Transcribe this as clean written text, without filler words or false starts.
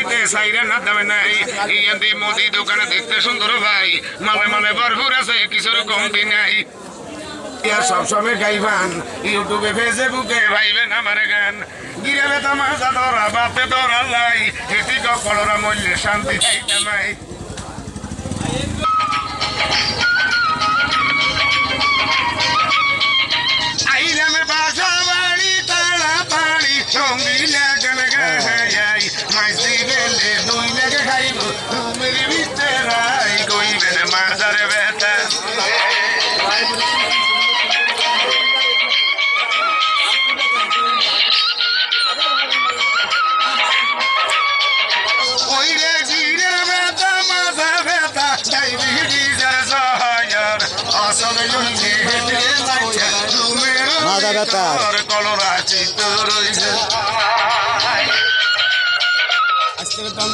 বাড়িতে সাইরা না দামে নাই এই মোদি দোকানে দেখতে সুন্দর ভাই মালে মালে ভরপুর আছে কিছুর কমতি নাই সবসময় গাইবান ইউটিউবে ফেসবুকে ভাইবেন আমার গান গিরাবে তামাশা ধরা বাতে ধরা লাই এটি কলরা মূল্যে শান্তি চাইতে নাই আইলামে বাসা বাড়ি তারা বাড়ি সঙ্গী লাগল গাই মাইসি গেলে দুই লেগে খাইব মেরে ভিতরাই কইবেন মাজার বেটা মাথা ব্যথা কলরা চিত্ত রয়েছে আজকের দাম